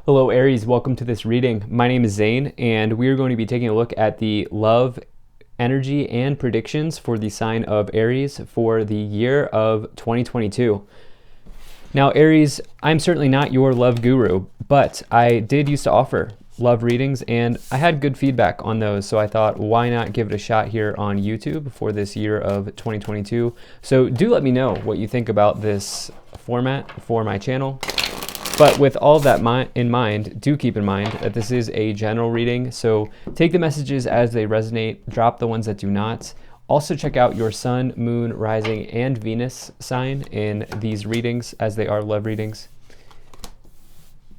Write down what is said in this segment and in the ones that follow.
Hello Aries, welcome to this reading. My name is Zane and we are going to be taking a look at the love energy and predictions for the sign of Aries for the year of 2022. Now Aries, I'm certainly not your love guru, but I did used to offer love readings and I had good feedback on those, so I thought why not give it a shot here on YouTube for this year of 2022. So do let me know what you think about this format for my channel. But with all of that in mind, do keep in mind that this is a general reading, so take the messages as they resonate, drop the ones that do not. Also check out your sun, moon, rising, and Venus sign in these readings as they are love readings.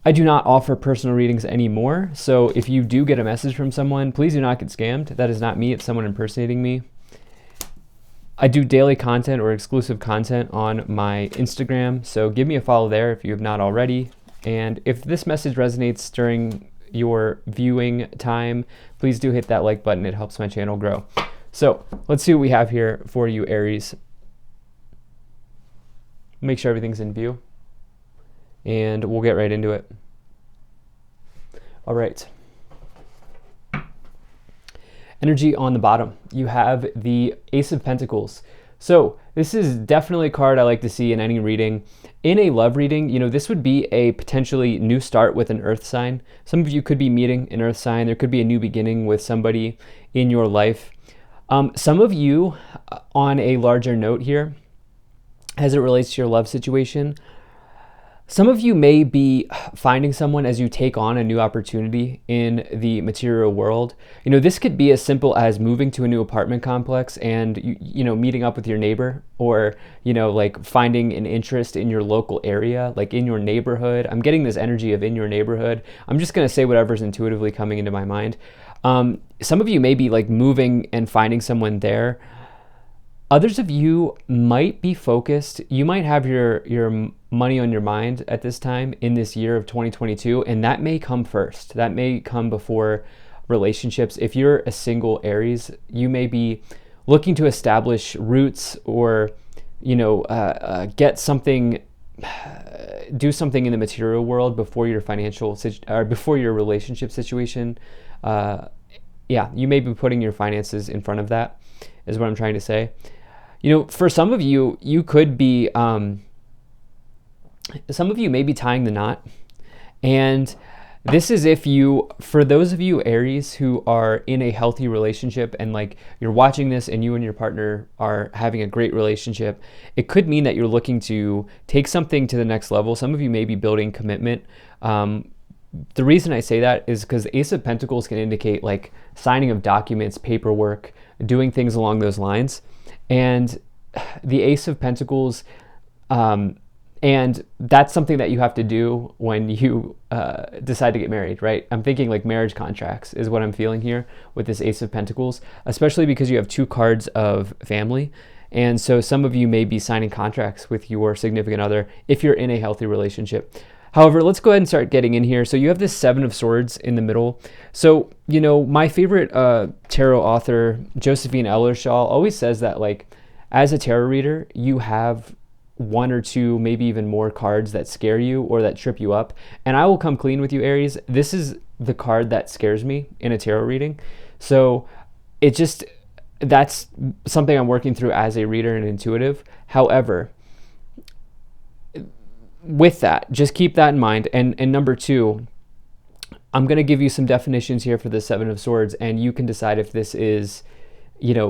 I do not offer personal readings anymore, so if you do get a message from someone, please do not get scammed. That is not me, it's someone impersonating me. I do daily content or exclusive content on my Instagram, so give me a follow there if you have not already. And if this message resonates during your viewing time, please do hit that like button. It helps my channel grow. So let's see what we have here for you, Aries. Make sure everything's in view, and we'll get right into it. All right. Energy on the bottom, you have the Ace of Pentacles. So this is definitely a card I like to see in any reading. In a love reading, this would be a potentially new start with an earth sign. Some of you could be meeting an earth sign. There could be a new beginning with somebody in your life. Some of you, on a larger note here, as it relates to your love situation, some of you may be finding someone as you take on a new opportunity in the material world. This could be as simple as moving to a new apartment complex and, meeting up with your neighbor, or, like finding an interest in your local area, like in your neighborhood. I'm getting this energy of in your neighborhood. I'm just going to say whatever's intuitively coming into my mind. Some of you may be like moving and finding someone there. Others of you might be focused. You might have your money on your mind at this time in this year of 2022, and that may come first. That may come before relationships. If you're a single Aries, you may be looking to establish roots or, get something, do something in the material world before your before your relationship situation. You may be putting your finances in front of that, is what I'm trying to say. For some of you, you could be, some of you may be tying the knot. And this is for those of you Aries who are in a healthy relationship and like you're watching this and you and your partner are having a great relationship, it could mean that you're looking to take something to the next level. Some of you may be building commitment. The reason I say that is because the Ace of Pentacles can indicate like signing of documents, paperwork, doing things along those lines. And the Ace of Pentacles, and that's something that you have to do when you decide to get married, right? I'm thinking like marriage contracts is what I'm feeling here with this Ace of Pentacles, especially because you have two cards of family. And so some of you may be signing contracts with your significant other if you're in a healthy relationship. However, let's go ahead and start getting in here. So you have this Seven of Swords in the middle. So, my favorite tarot author, Josephine Ellershaw, always says that like as a tarot reader, you have one or two, maybe even more cards that scare you or that trip you up. And I will come clean with you, Aries. This is the card that scares me in a tarot reading. So that's something I'm working through as a reader and intuitive. However, with that, just keep that in mind. And number two, I'm going to give you some definitions here for the Seven of Swords, and you can decide if this is,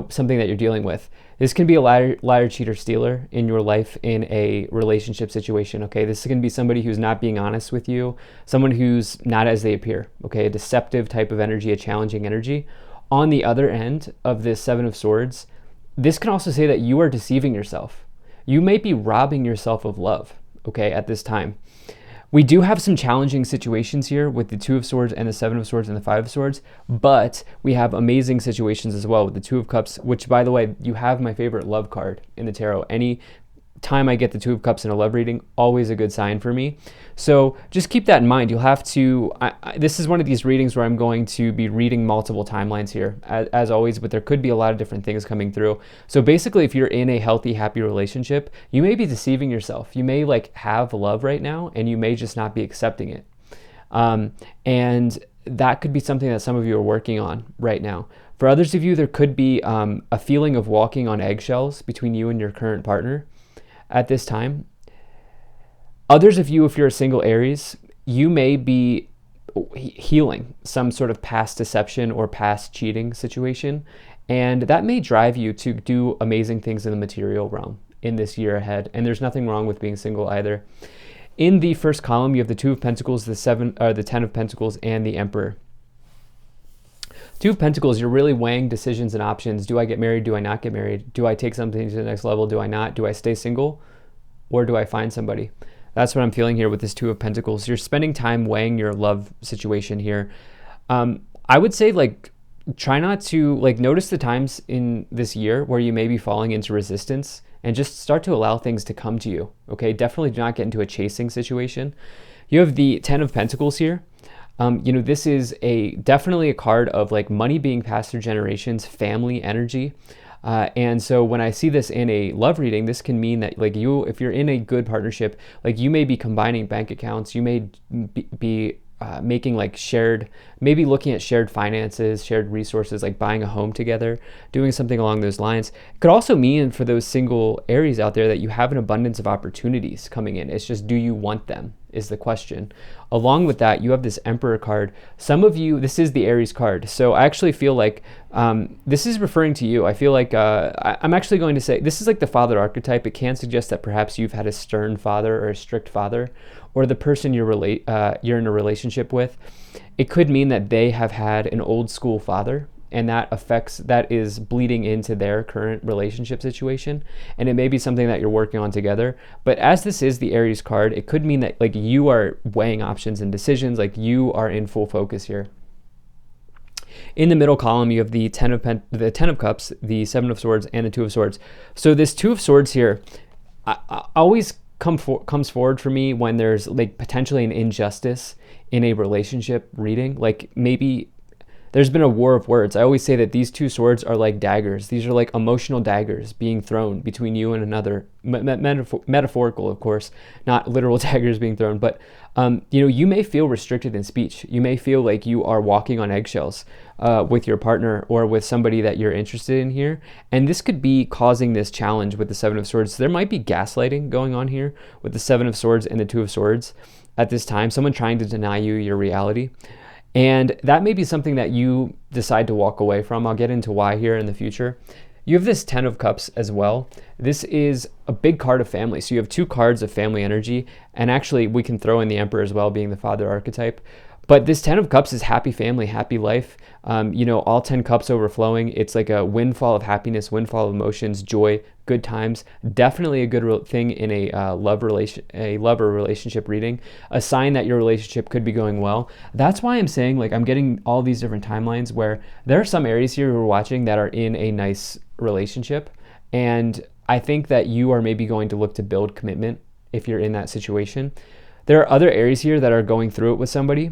something that you're dealing with. This can be a liar, cheater, stealer in your life in a relationship situation, okay? This is going to be somebody who's not being honest with you, someone who's not as they appear, okay? A deceptive type of energy, a challenging energy. On the other end of this Seven of Swords, this can also say that you are deceiving yourself. You may be robbing yourself of love, okay, at this time. We do have some challenging situations here with the Two of Swords and the Seven of Swords and the Five of Swords, but we have amazing situations as well with the Two of Cups, which, by the way, you have my favorite love card in the tarot. Any time I get the Two of Cups in a love reading, always a good sign for me. So just keep that in mind. You'll have to, this is one of these readings where I'm going to be reading multiple timelines here, as always, but there could be a lot of different things coming through. So basically, if you're in a healthy, happy relationship, you may be deceiving yourself. You may like have love right now, and you may just not be accepting it. And that could be something that some of you are working on right now. For others of you, there could be a feeling of walking on eggshells between you and your current partner at this time. Others of you, if you're a single Aries, you may be healing some sort of past deception or past cheating situation, and that may drive you to do amazing things in the material realm in this year ahead. And there's nothing wrong with being single either. In the first column, you have the Two of Pentacles, the Ten of Pentacles, and the Emperor. Two of Pentacles, you're really weighing decisions and options. Do I get married? Do I not get married? Do I take something to the next level? Do I not? Do I stay single? Or do I find somebody? That's what I'm feeling here with this Two of Pentacles. You're spending time weighing your love situation here. I would say, like, try not to, like, notice the times in this year where you may be falling into resistance and just start to allow things to come to you, okay? Definitely do not get into a chasing situation. You have the Ten of Pentacles here. This is definitely a card of, like, money being passed through generations, family energy. And so when I see this in a love reading, this can mean that, like, if you're in a good partnership, like, you may be combining bank accounts, you may be making, like, maybe looking at shared finances, shared resources, like buying a home together, doing something along those lines. It could also mean for those single Aries out there that you have an abundance of opportunities coming in. It's just, do you want them is the question. Along with that, you have this Emperor card. Some of you, this is the Aries card. So I actually feel like this is referring to you. I feel like I'm actually going to say this is like the father archetype. It can suggest that perhaps you've had a stern father or a strict father, or the person you're in a relationship with. It could mean that they have had an old school father, and that is bleeding into their current relationship situation. And it may be something that you're working on together. But as this is the Aries card, it could mean that, like, you are weighing options and decisions, like you are in full focus here. In the middle column, you have the Ten of Cups, the Seven of Swords, and the Two of Swords. So this Two of Swords here, I always comes forward for me when there's, like, potentially an injustice in a relationship reading. Like, maybe there's been a war of words. I always say that these two swords are like daggers. These are like emotional daggers being thrown between you and another. Metaphorical, of course, not literal daggers being thrown. But, you may feel restricted in speech. You may feel like you are walking on eggshells with your partner or with somebody that you're interested in here. And this could be causing this challenge with the Seven of Swords. So there might be gaslighting going on here with the Seven of Swords and the Two of Swords at this time. Someone trying to deny you your reality. And that may be something that you decide to walk away from. I'll get into why here in the future. You have this Ten of Cups as well. This is a big card of family. So you have two cards of family energy. And actually, we can throw in the Emperor as well, being the father archetype. But this Ten of Cups is happy family, happy life. All 10 cups overflowing. It's like a windfall of happiness, windfall of emotions, joy, good times. Definitely a good thing in a lover relationship reading. A sign that your relationship could be going well. That's why I'm saying, like, I'm getting all these different timelines where there are some Aries here who are watching that are in a nice relationship. And I think that you are maybe going to look to build commitment if you're in that situation. There are other Aries here that are going through it with somebody,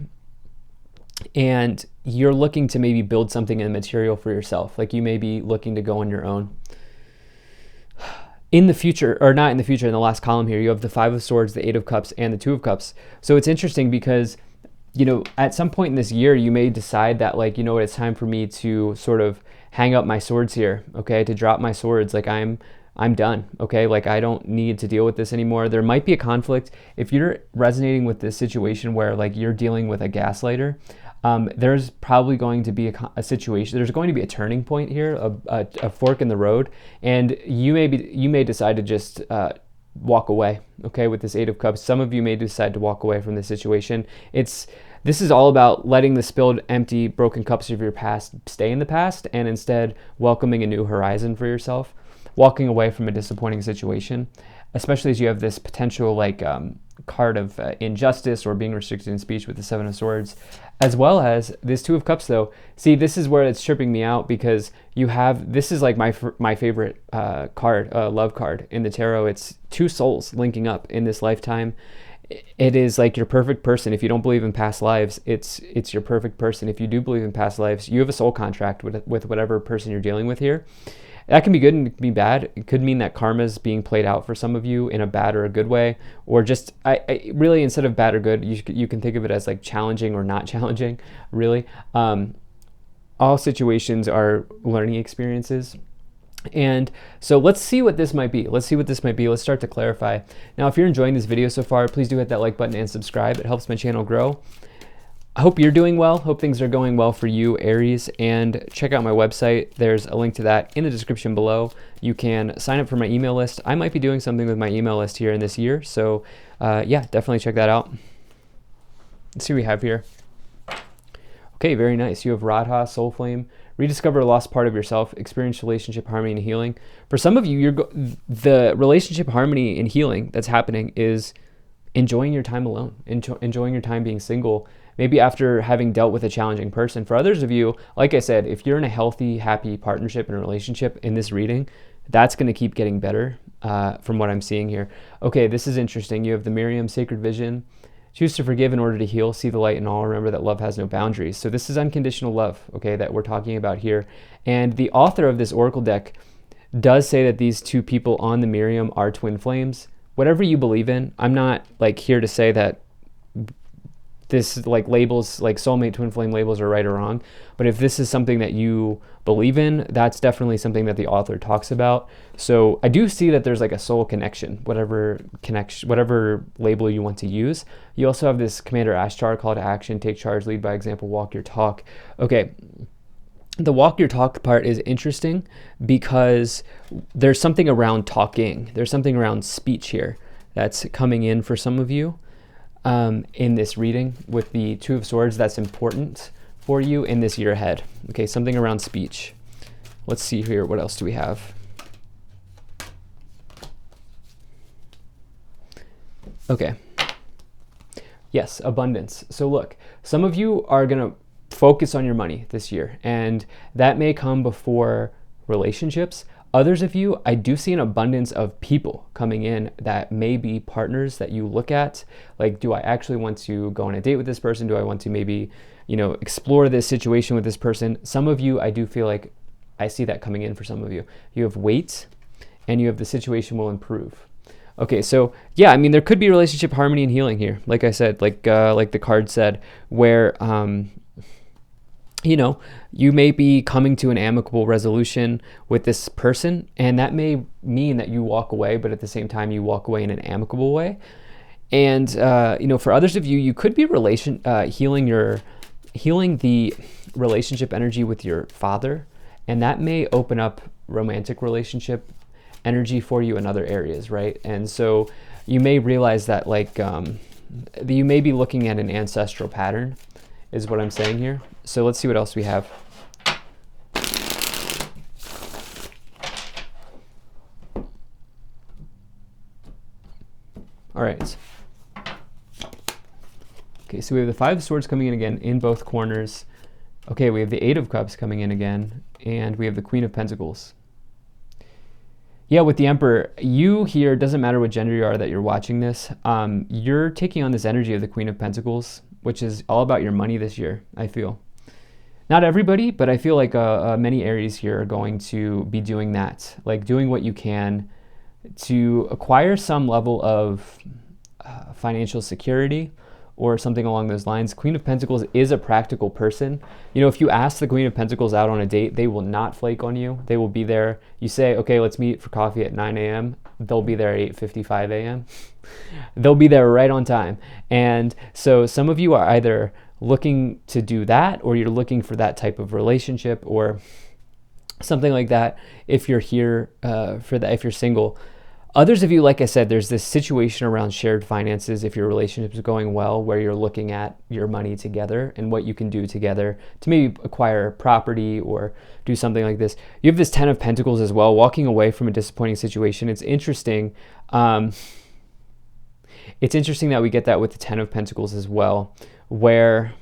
and you're looking to maybe build something in material for yourself. Like, you may be looking to go on your own. In the future, or not in the future, in the last column here, you have the Five of Swords, the Eight of Cups, and the Two of Cups. So it's interesting because, at some point in this year, you may decide that, like, it's time for me to sort of hang up my swords here, okay, to drop my swords. Like, I'm done, okay? Like, I don't need to deal with this anymore. There might be a conflict. If you're resonating with this situation where, like, you're dealing with a gaslighter, there's probably going to be a situation, there's going to be a turning point here, a fork in the road, and you may decide to just walk away, okay, with this Eight of Cups. Some of you may decide to walk away from this situation. This is all about letting the spilled, empty, broken cups of your past stay in the past, and instead welcoming a new horizon for yourself, walking away from a disappointing situation, especially as you have this potential, like, card of injustice or being restricted in speech with the Seven of Swords, as well as this Two of Cups, though. See, this is where it's tripping me out, because this is like my favorite card, love card in the tarot. It's two souls linking up in this lifetime. It is like your perfect person. If you don't believe in past lives, it's your perfect person. If you do believe in past lives, you have a soul contract with whatever person you're dealing with here. That can be good and it can be bad. It could mean that karma is being played out for some of you in a bad or a good way, or just really, instead of bad or good, you can think of it as like challenging or not challenging. Really, all situations are learning experiences. And so let's see what this might be. Let's start to clarify. Now, if you're enjoying this video so far, please do hit that like button and subscribe. It helps my channel grow. I hope you're doing well. Hope things are going well for you, Aries. And check out my website. There's a link to that in the description below. You can sign up for my email list. I might be doing something with my email list here in this year. So yeah, definitely check that out. Let's see what we have here. Okay, very nice. You have Radha, Soul Flame, rediscover a lost part of yourself, experience relationship harmony and healing. For some of you, the relationship harmony and healing that's happening is enjoying your time alone, enjoying your time being single, maybe after having dealt with a challenging person. For others of you, like I said, if you're in a healthy, happy partnership and a relationship in this reading, that's going to keep getting better from what I'm seeing here. Okay, this is interesting. You have the Miriam Sacred Vision. Choose to forgive in order to heal. See the light in all. Remember that love has no boundaries. So this is unconditional love, okay, that we're talking about here. And the author of this oracle deck does say that these two people on the Miriam are twin flames. Whatever you believe in, I'm not like here to say that this like labels, like soulmate twin flame labels are right or wrong. But if this is something that you believe in, that's definitely something that the author talks about. So I do see that there's like a soul connection, whatever label you want to use. You also have this Commander Ashtar, call to action, take charge, lead by example, walk your talk. Okay. The walk your talk part is interesting because there's something around talking. There's something around speech here that's coming in for some of you in this reading with the Two of Swords. That's important for you in this year ahead. Okay, something around speech. Let's see here. What else do we have? Okay. Yes, abundance. So look, some of you are going to focus on your money this year, and that may come before relationships. Others of you, I do see an abundance of people coming in that may be partners that you look at. Like, do I actually want to go on a date with this person? Do I want to maybe, explore this situation with this person? Some of you, I do feel like I see that coming in for some of you. You have weight, and you have the situation will improve. Okay, so yeah, I mean, there could be relationship harmony and healing here. Like I said, like the card said, where you may be coming to an amicable resolution with this person, and that may mean that you walk away, but at the same time, you walk away in an amicable way. And, for others of you, you could be healing the relationship energy with your father, and that may open up romantic relationship energy for you in other areas, right? And so you may realize that, you may be looking at an ancestral pattern, is what I'm saying here. So let's see what else we have. All right. Okay, so we have the Five of Swords coming in again in both corners. Okay, we have the Eight of Cups coming in again, and we have the Queen of Pentacles. Yeah, with the Emperor, you here, doesn't matter what gender you are that you're watching this, you're taking on this energy of the Queen of Pentacles, which is all about your money this year, I feel. Not everybody, but I feel like many Aries here are going to be doing that, like doing what you can to acquire some level of financial security or something along those lines. Queen of Pentacles is a practical person. If you ask the Queen of Pentacles out on a date, they will not flake on you. They will be there. You say, okay, let's meet for coffee at 9 a.m. They'll be there at 8:55 a.m. They'll be there right on time. And so some of you are either looking to do that, or you're looking for that type of relationship or something like that if you're here for that, if you're single. Others of you, like I said, there's this situation around shared finances if your relationship is going well, where you're looking at your money together and what you can do together to maybe acquire property or do something like this. You have this Ten of Pentacles as well, walking away from a disappointing situation. It's interesting. It's interesting that we get that with the Ten of Pentacles as well, where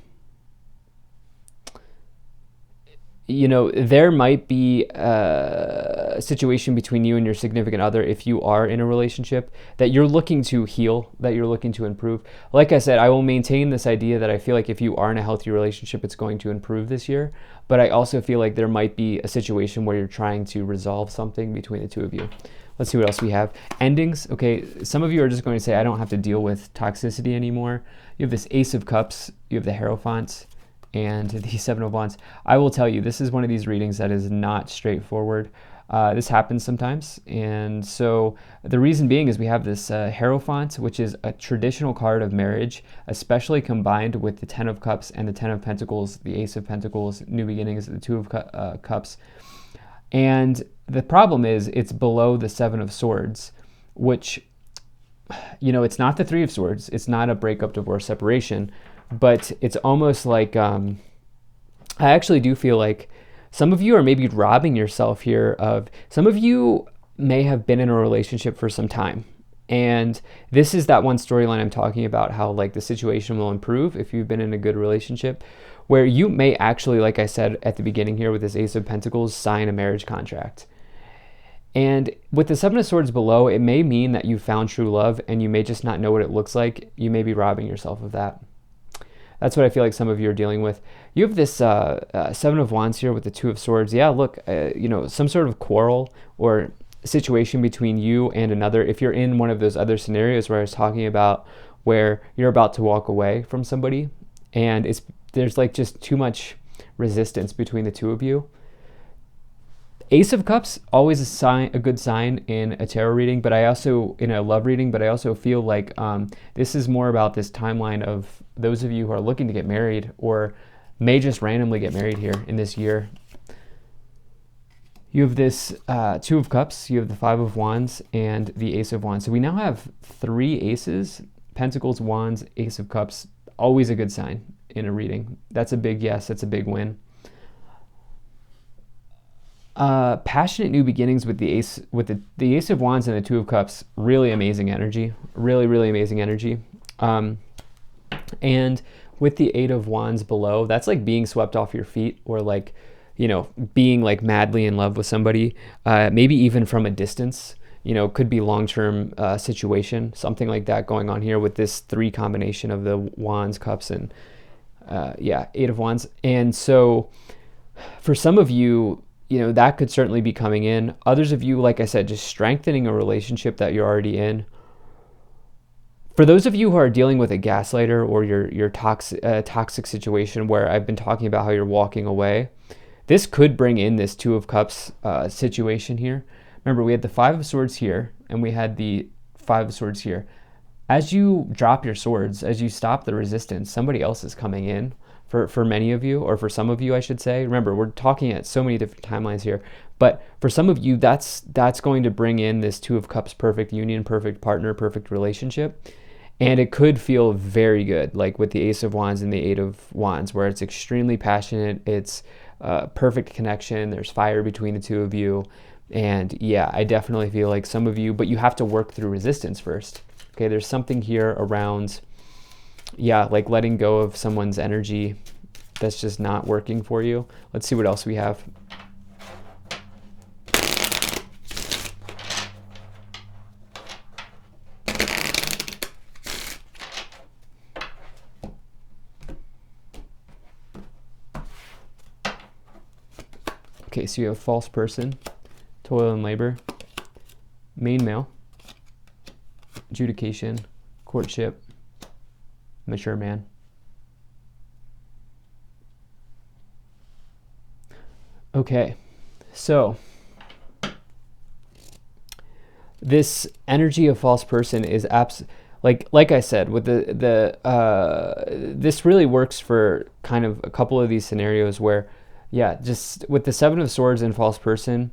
there might be a situation between you and your significant other, if you are in a relationship, that you're looking to heal, that you're looking to improve. Like I said, I will maintain this idea that I feel like if you are in a healthy relationship, it's going to improve this year. But I also feel like there might be a situation where you're trying to resolve something between the two of you. Let's see what else we have. Endings. Okay, some of you are just going to say, I don't have to deal with toxicity anymore. You have this Ace of Cups, you have the Hierophant, and the Seven of Wands. I will tell you, this is one of these readings that is not straightforward. This happens sometimes. And so the reason being is we have this Hierophant, which is a traditional card of marriage, especially combined with the Ten of Cups and the Ten of Pentacles, the Ace of Pentacles, New Beginnings, the Two of Cups. And the problem is it's below the Seven of Swords, which, it's not the Three of Swords. It's not a breakup, divorce, separation. But it's almost like, I actually do feel like some of you are maybe robbing yourself here of, some of you may have been in a relationship for some time. And this is that one storyline I'm talking about, how like the situation will improve if you've been in a good relationship, where you may actually, like I said at the beginning here with this Ace of Pentacles, sign a marriage contract. And with the Seven of Swords below, it may mean that you found true love and you may just not know what it looks like. You may be robbing yourself of that. That's what I feel like some of you are dealing with. You have this Seven of Wands here with the Two of Swords. Yeah, look, some sort of quarrel or situation between you and another. If you're in one of those other scenarios where I was talking about, where you're about to walk away from somebody and there's like just too much resistance between the two of you. Ace of Cups, always a good sign in a tarot reading, but in a love reading, but I also feel like this is more about this timeline of those of you who are looking to get married or may just randomly get married here in this year. You have this Two of Cups, you have the Five of Wands, and the Ace of Wands. So we now have 3 aces, Pentacles, Wands, Ace of Cups, always a good sign in a reading. That's a big yes, that's a big win. Passionate new beginnings with the Ace of Wands and the Two of Cups. Really amazing energy. Really, really amazing energy. And with the Eight of Wands below, that's like being swept off your feet, or like, being like madly in love with somebody. Maybe even from a distance. Could be long-term situation, something like that going on here with this 3 combination of the Wands, Cups, and Eight of Wands. And so for some of you, that could certainly be coming in. Others of you, like I said, just strengthening a relationship that you're already in. For those of you who are dealing with a gaslighter or your toxic situation where I've been talking about how you're walking away, this could bring in this Two of Cups situation here. Remember, we had the Five of Swords here, and we had the Five of Swords here. As you drop your swords, as you stop the resistance, somebody else is coming in. For many of you, or for some of you, I should say. Remember, we're talking at so many different timelines here, but for some of you, that's going to bring in this Two of Cups, perfect union, perfect partner, perfect relationship, and it could feel very good, like with the Ace of Wands and the Eight of Wands, where it's extremely passionate, it's perfect connection, there's fire between the two of you, and yeah, I definitely feel like some of you, but you have to work through resistance first. Okay, there's something here around, like letting go of someone's energy that's just not working for you. Let's see what else we have. Okay, so you have false person, toil and labor, main male, adjudication, courtship, mature man. Okay, so this energy of false person is like I said, with this really works for kind of a couple of these scenarios where, just with the Seven of Swords and false person,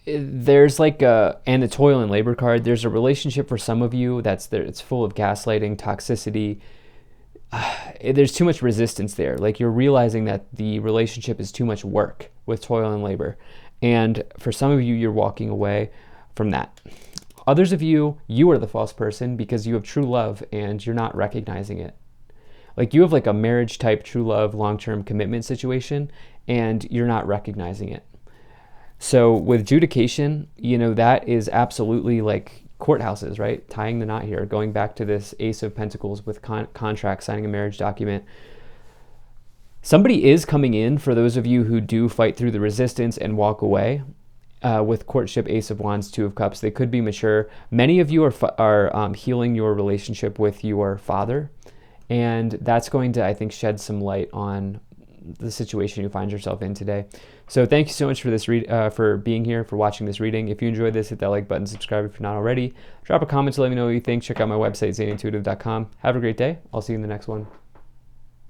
there's like and the toil and labor card, there's a relationship for some of you that's there, it's full of gaslighting, toxicity. There's too much resistance there. Like you're realizing that the relationship is too much work with toil and labor. And for some of you, you're walking away from that. Others of you, you are the false person because you have true love and you're not recognizing it. Like you have like a marriage type true love long-term commitment situation and you're not recognizing it. So with judication, that is absolutely like courthouses, right? Tying the knot here, going back to this Ace of Pentacles with contract, signing a marriage document. Somebody is coming in for those of you who do fight through the resistance and walk away. With courtship, Ace of Wands, Two of Cups, they could be mature. Many of you are healing your relationship with your father, and that's going to, I think, shed some light on the situation you find yourself in today. So thank you so much for this for being here, for watching this reading. If you enjoyed this, hit that like button, subscribe if you're not already. Drop a comment to let me know what you think. Check out my website, zanintuitive.com. Have a great day. I'll see you in the next one.